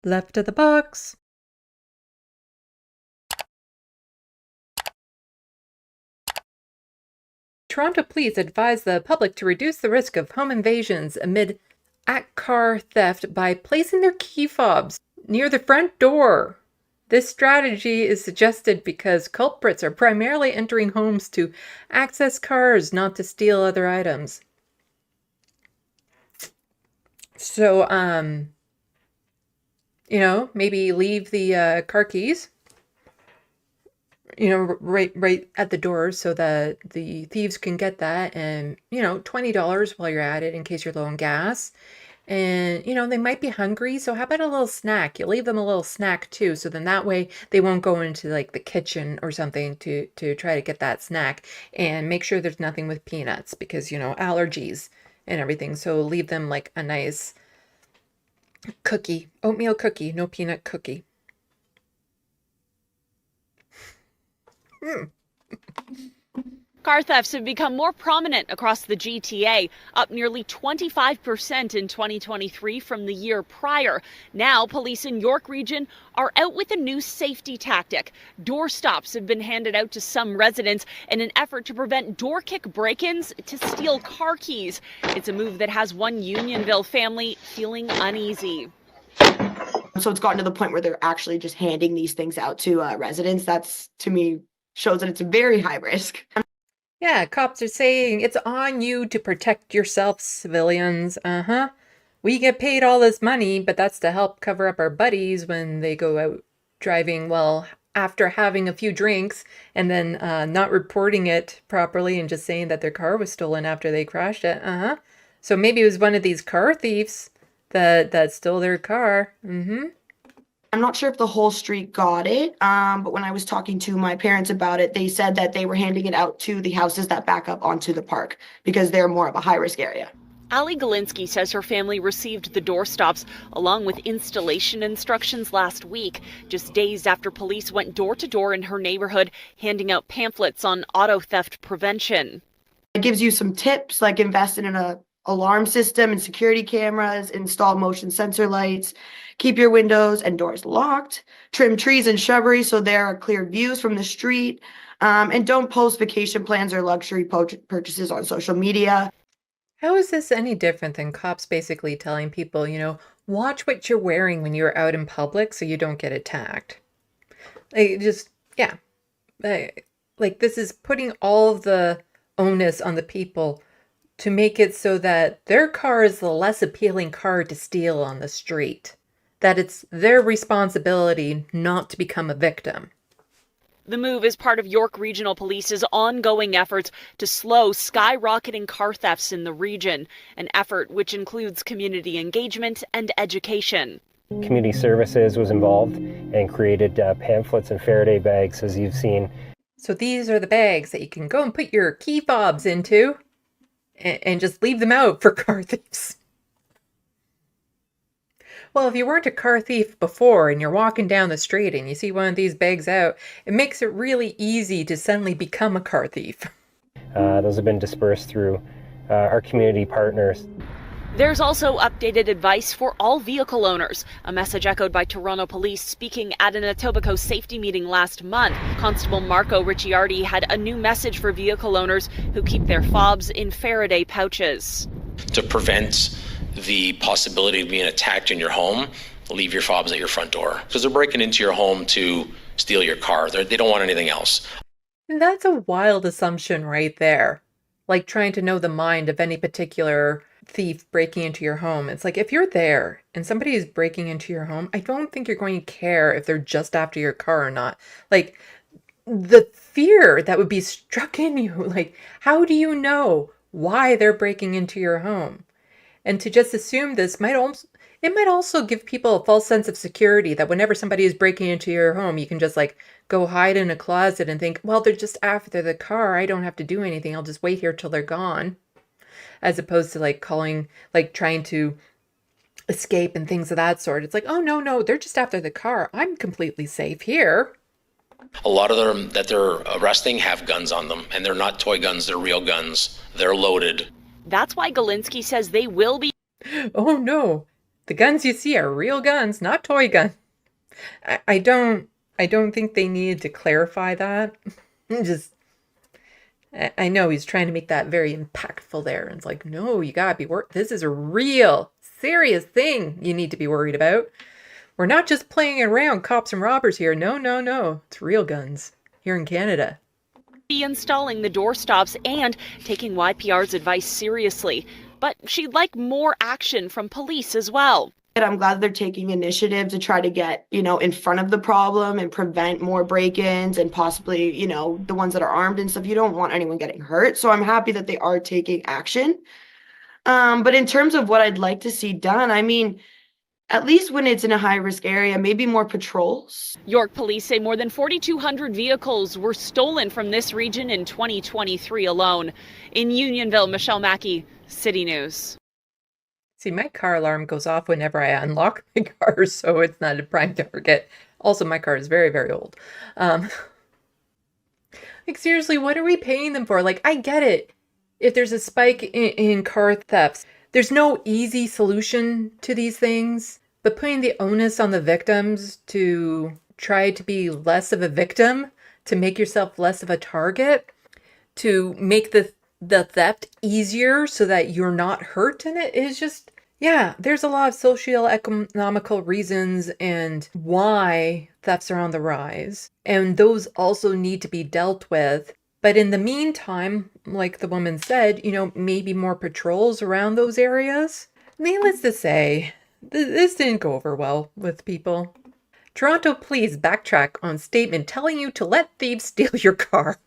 Left of the box. Toronto police advise the public to reduce the risk of home invasions amid at-car theft by placing their key fobs near the front door. This strategy is suggested because culprits are primarily entering homes to access cars, not to steal other items. So, maybe leave the car keys, right at the door so that the thieves can get that, and, $20 while you're at it in case you're low on gas. And, they might be hungry, so how about a little snack? You leave them a little snack too, so then that way they won't go into like the kitchen or something to try to get that snack. And make sure there's nothing with peanuts because, allergies and everything. So leave them like a nice cookie, oatmeal cookie, no peanut cookie. Car thefts have become more prominent across the GTA, up nearly 25% in 2023 from the year prior. Now, police in York Region are out with a new safety tactic. Door stops have been handed out to some residents in an effort to prevent door kick break-ins to steal car keys. It's a move that has one Unionville family feeling uneasy. So it's gotten to the point where they're actually just handing these things out to residents. That's, to me, shows that it's very high risk. Yeah, cops are saying it's on you to protect yourself, civilians. We get paid all this money, but that's to help cover up our buddies when they go out driving, well, after having a few drinks and then not reporting it properly and just saying that their car was stolen after they crashed it. So maybe it was one of these car thieves that stole their car. I'm not sure if the whole street got it, but when I was talking to my parents about it, they said that they were handing it out to the houses that back up onto the park because they're more of a high-risk area. Ali Galinsky says her family received the doorstops along with installation instructions last week, just days after police went door to door in her neighborhood handing out pamphlets on auto theft prevention. It gives you some tips like invest in an alarm system and security cameras, install motion sensor lights, keep your windows and doors locked, trim trees and shrubbery so there are clear views from the street, and don't post vacation plans or luxury purchases on social media. How is this any different than cops basically telling people, watch what you're wearing when you're out in public so you don't get attacked? Yeah. Like this is putting all of the onus on the people to make it so that their car is the less appealing car to steal on the street. That it's their responsibility not to become a victim. The move is part of York Regional Police's ongoing efforts to slow skyrocketing car thefts in the region, an effort which includes community engagement and education. Community Services was involved and created pamphlets and Faraday bags, as you've seen. So these are the bags that you can go and put your key fobs into and just leave them out for car thieves. Well, if you weren't a car thief before and you're walking down the street and you see one of these bags out, it makes it really easy to suddenly become a car thief. Those have been dispersed through our community partners. There's also updated advice for all vehicle owners, a message echoed by Toronto Police speaking at an Etobicoke safety meeting last month. Constable Marco Ricciardi had a new message for vehicle owners who keep their fobs in Faraday pouches. To prevent the possibility of being attacked in your home, leave your fobs at your front door because they're breaking into your home to steal your car. They don't want anything else. And that's a wild assumption right there. Like trying to know the mind of any particular thief breaking into your home. It's like if you're there and somebody is breaking into your home, I don't think you're going to care if they're just after your car or not. Like the fear that would be struck in you, like how do you know why they're breaking into your home? And to just assume this might also give people a false sense of security that whenever somebody is breaking into your home, you can just like go hide in a closet and think, well, they're just after the car. I don't have to do anything. I'll just wait here till they're gone. As opposed to like trying to escape and things of that sort. It's like, oh, no, they're just after the car. I'm completely safe here. A lot of them that they're arresting have guns on them, and they're not toy guns, they're real guns. They're loaded. That's why Galinsky says they will be. Oh, no. The guns you see are real guns, not toy guns. I don't think they needed to clarify that. Just I know he's trying to make that very impactful there. And it's like, no, you gotta be this is a real, serious thing you need to be worried about. We're not just playing around cops and robbers here. No, no, no. It's real guns here in Canada. Be installing the door stops and taking YPR's advice seriously. But she'd like more action from police as well. And I'm glad they're taking initiative to try to get, in front of the problem and prevent more break-ins and possibly, the ones that are armed and stuff. You don't want anyone getting hurt. So I'm happy that they are taking action. But in terms of what I'd like to see done, I mean, at least when it's in a high-risk area, maybe more patrols. York police say more than 4,200 vehicles were stolen from this region in 2023 alone. In Unionville, Michelle Mackey, City News. See, my car alarm goes off whenever I unlock my car, so it's not a prime target. Also, my car is very, very old. Like, seriously, what are we paying them for? Like, I get it. If there's a spike in car thefts, there's no easy solution to these things, but putting the onus on the victims to try to be less of a victim, to make yourself less of a target, to make the theft easier so that you're not hurt in it is just, yeah, there's a lot of socioeconomical reasons and why thefts are on the rise. And those also need to be dealt with. But in the meantime, like the woman said, maybe more patrols around those areas. Needless to say, this didn't go over well with people. Toronto police backtrack on statement telling you to let thieves steal your car.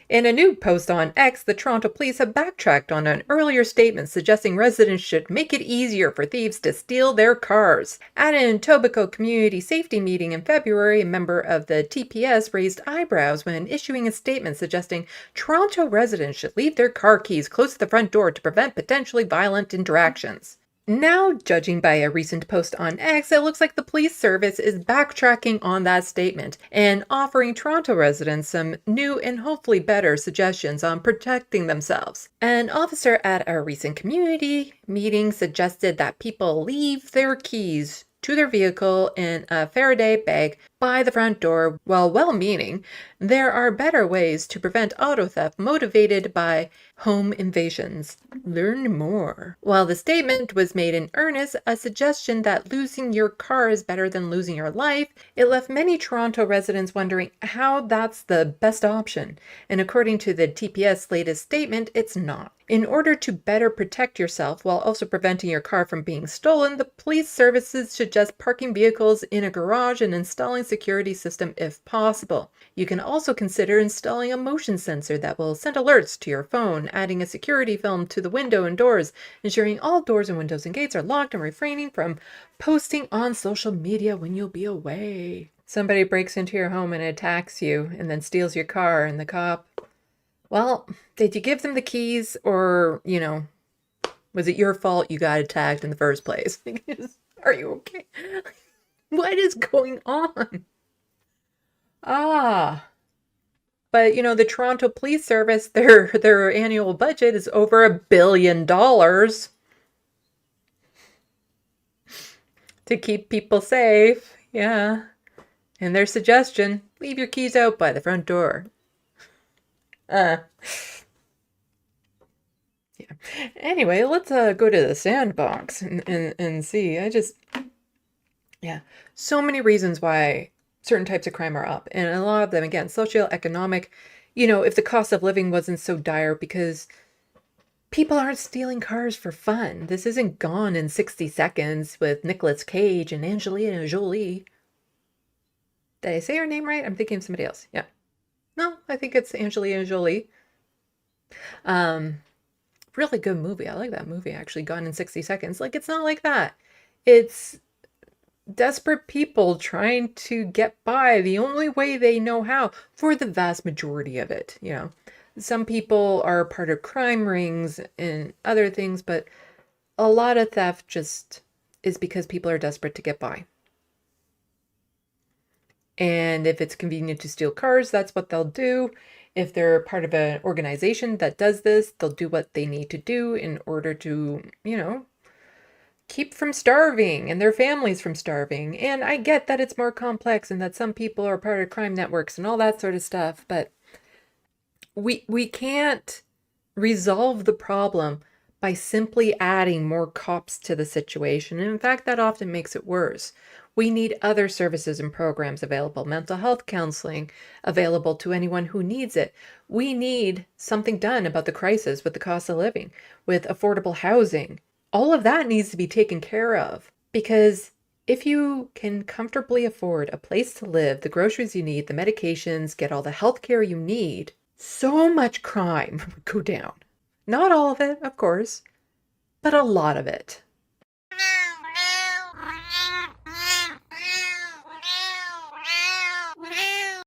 In a new post on X, the Toronto police have backtracked on an earlier statement suggesting residents should make it easier for thieves to steal their cars. At an Etobicoke community safety meeting in February, a member of the TPS raised eyebrows when issuing a statement suggesting Toronto residents should leave their car keys close to the front door to prevent potentially violent interactions. Now, judging by a recent post on X, it looks like the police service is backtracking on that statement and offering Toronto residents some new and hopefully better suggestions on protecting themselves. An officer at a recent community meeting suggested that people leave their keys to their vehicle in a Faraday bag by the front door. While well-meaning, there are better ways to prevent auto theft motivated by home invasions. Learn more. While the statement was made in earnest, a suggestion that losing your car is better than losing your life, it left many Toronto residents wondering how that's the best option. And according to the TPS latest statement, it's not. In order to better protect yourself while also preventing your car from being stolen, the police services suggest parking vehicles in a garage and installing security system if possible. You can also consider installing a motion sensor that will send alerts to your phone, adding a security film to the window and doors, ensuring all doors and windows and gates are locked, and refraining from posting on social media when you'll be away. Somebody breaks into your home and attacks you and then steals your car, and the cop, well, did you give them the keys, or, was it your fault you got attacked in the first place? Are you okay? What is going on? But the Toronto Police Service, their annual budget is over $1 billion to keep people safe. Yeah. And their suggestion, leave your keys out by the front door. Yeah. Anyway, let's go to the sandbox and see. Yeah. So many reasons why certain types of crime are up. And a lot of them, again, socioeconomic. If the cost of living wasn't so dire, because people aren't stealing cars for fun. This isn't Gone in 60 Seconds with Nicolas Cage and Angelina Jolie. Did I say her name right? I'm thinking of somebody else. Yeah. No, I think it's Angelina Jolie. Really good movie. I like that movie, actually, Gone in 60 Seconds. Like, it's not like that. It's desperate people trying to get by the only way they know how, for the vast majority of it. Some people are part of crime rings and other things, but a lot of theft just is because people are desperate to get by. And if it's convenient to steal cars, that's what they'll do. If they're part of an organization that does this, they'll do what they need to do in order to, keep from starving and their families from starving. And I get that it's more complex and that some people are part of crime networks and all that sort of stuff, but we can't resolve the problem by simply adding more cops to the situation. And in fact, that often makes it worse. We need other services and programs available, mental health counseling available to anyone who needs it. We need something done about the crisis with the cost of living, with affordable housing. All of that needs to be taken care of, because if you can comfortably afford a place to live, the groceries you need, the medications, get all the health care you need, so much crime would go down. Not all of it, of course, but a lot of it.